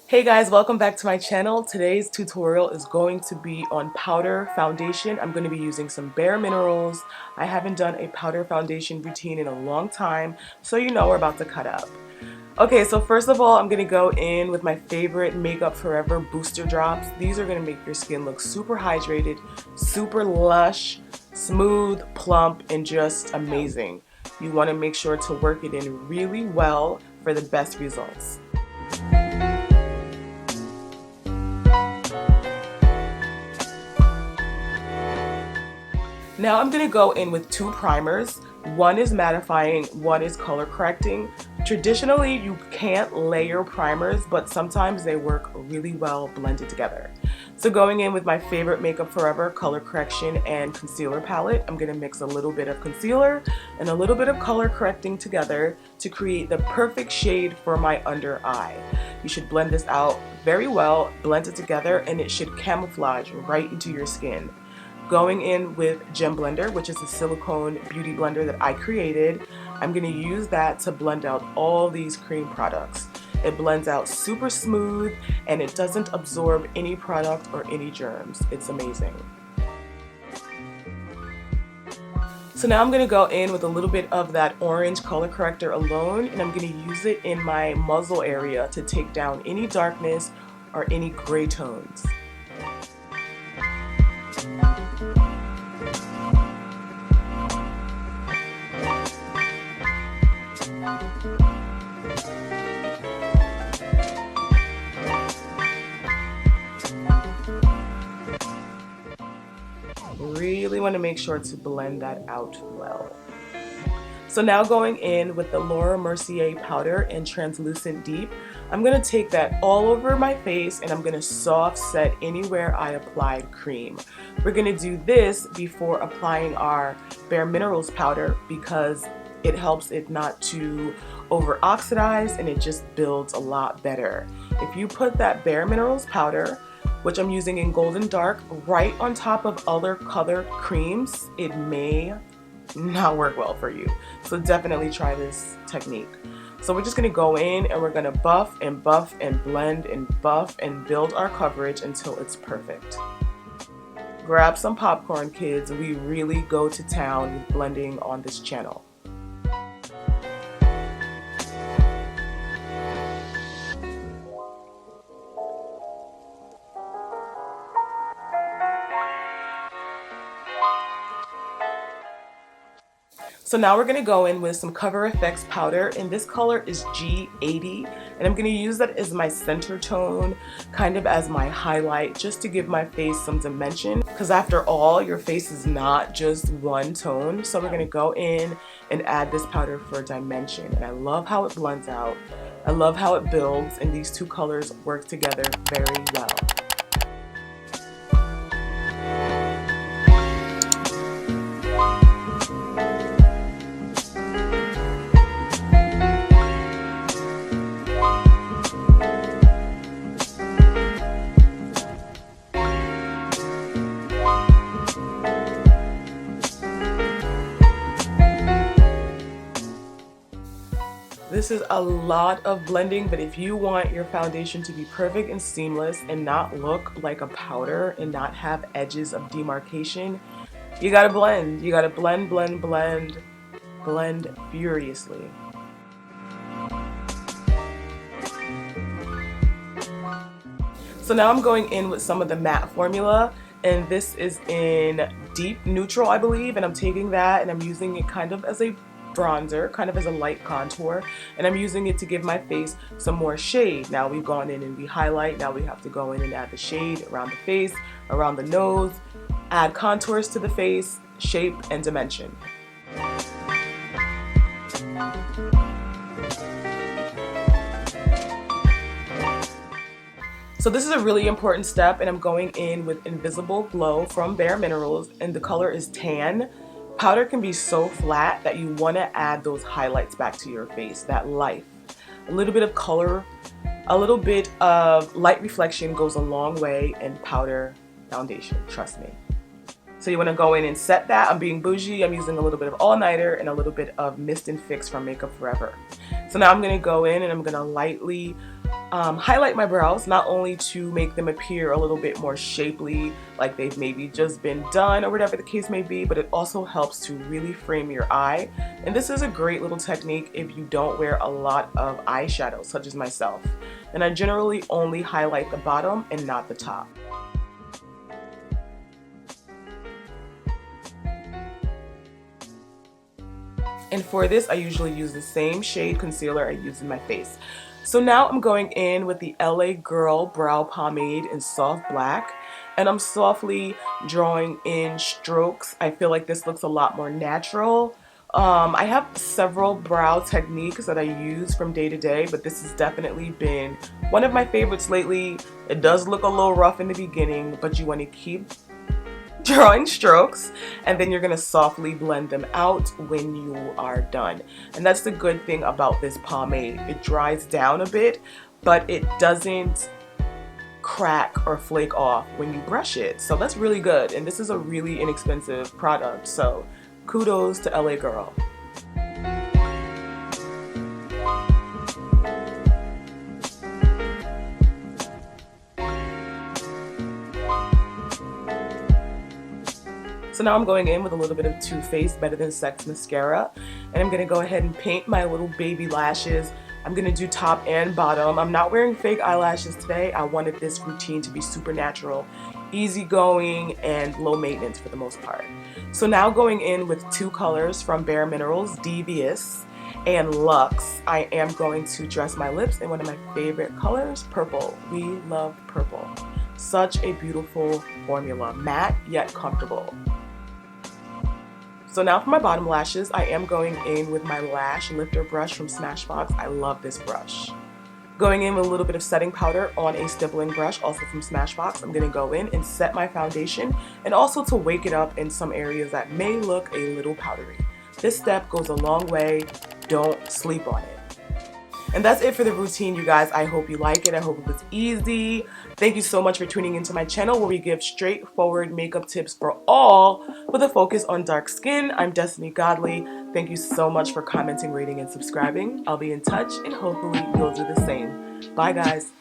Hey guys, welcome back to my channel. Today's tutorial is going to be on powder foundation. I'm going to be using some Bare Minerals. I haven't done a powder foundation routine in a long time, so you know we're about to cut up. Okay, so first of all, I'm going to go in with my favorite Makeup Forever booster drops. These are going to make your skin look super hydrated, super lush, smooth, plump, and just amazing. You want to make sure to work it in really well for the best results. Now I'm going to go in with two primers. One is mattifying, one is color correcting. Traditionally, you can't layer primers, but sometimes they work really well blended together. So going in with my favorite Makeup Forever color correction and concealer palette, I'm going to mix a little bit of concealer and a little bit of color correcting together to create the perfect shade for my under eye. You should blend this out very well, blend it together, and it should camouflage right into your skin. Going in with Gem Blender, which is a silicone beauty blender that I created. I'm going to use that to blend out all these cream products. It blends out super smooth and it doesn't absorb any product or any germs. It's amazing. So now I'm going to go in with a little bit of that orange color corrector alone, and I'm going to use it in my muzzle area to take down any darkness or any gray tones. Really want to make sure to blend that out well. So now going in with the Laura Mercier powder in Translucent Deep, I'm going to take that all over my face and I'm going to soft set anywhere I applied cream. We're going to do this before applying our Bare Minerals powder because it helps it not to over oxidize and it just builds a lot better. If you put that Bare Minerals powder, which I'm using in Golden Dark, right on top of other color creams, it may not work well for you. So definitely try this technique. So we're just going to go in and we're going to buff and buff and blend and buff and build our coverage until it's perfect. Grab some popcorn, kids. We really go to town with blending on this channel. So now we're going to go in with some Cover FX powder, and this color is G80, and I'm going to use that as my center tone, kind of as my highlight, just to give my face some dimension, because after all, your face is not just one tone. So we're going to go in and add this powder for dimension, and I love how it blends out. I love how it builds, and these two colors work together very well. This is a lot of blending, but if you want your foundation to be perfect and seamless and not look like a powder and not have edges of demarcation, you gotta blend. You gotta blend, blend, blend, blend furiously. So now I'm going in with some of the matte formula, and this is in Deep Neutral, I believe, and I'm taking that and I'm using it kind of as a bronzer, kind of as a light contour, and I'm using it to give my face some more shade. Now we've gone in and we highlight, now we have to go in and add the shade around the face, around the nose, add contours to the face, shape, and dimension. So this is a really important step, and I'm going in with Invisible Glow from Bare Minerals, and the color is Tan. Powder can be so flat that you want to add those highlights back to your face, that life. A little bit of color, a little bit of light reflection goes a long way in powder foundation, trust me. So you want to go in and set that. I'm being bougie. I'm using a little bit of all-nighter and a little bit of Mist and Fix from Makeup Forever. So now I'm going to go in and I'm going to lightly highlight my brows, not only to make them appear a little bit more shapely, like they've maybe just been done or whatever the case may be, but it also helps to really frame your eye. And this is a great little technique if you don't wear a lot of eyeshadow, such as myself. And I generally only highlight the bottom and not the top. And for this, I usually use the same shade concealer I use in my face. So now I'm going in with the LA Girl Brow Pomade in Soft Black, and I'm softly drawing in strokes. I feel like this looks a lot more natural. I have several brow techniques that I use from day to day, but this has definitely been one of my favorites lately. It does look a little rough in the beginning, but you want to keep drawing strokes, and then you're going to softly blend them out when you are done. And that's the good thing about this pomade. It dries down a bit, but it doesn't crack or flake off when you brush it. So that's really good, and this is a really inexpensive product, so kudos to LA Girl. So now I'm going in with a little bit of Too Faced Better Than Sex mascara, and I'm going to go ahead and paint my little baby lashes. I'm going to do top and bottom. I'm not wearing fake eyelashes today. I wanted this routine to be super natural, easygoing, and low maintenance for the most part. So now going in with two colors from Bare Minerals, Devious and Luxe, I am going to dress my lips in one of my favorite colors, purple. We love purple. Such a beautiful formula, matte yet comfortable. So now for my bottom lashes, I am going in with my lash lifter brush from Smashbox. I love this brush. Going in with a little bit of setting powder on a stippling brush, also from Smashbox. I'm going to go in and set my foundation, and also to wake it up in some areas that may look a little powdery. This step goes a long way. Don't sleep on it. And that's it for the routine, you guys. I hope you like it. I hope it was easy. Thank you so much for tuning into my channel, where we give straightforward makeup tips for all with a focus on dark skin. I'm Destiny Godly. Thank you so much for commenting, rating, and subscribing. I'll be in touch, and hopefully you'll do the same. Bye, guys.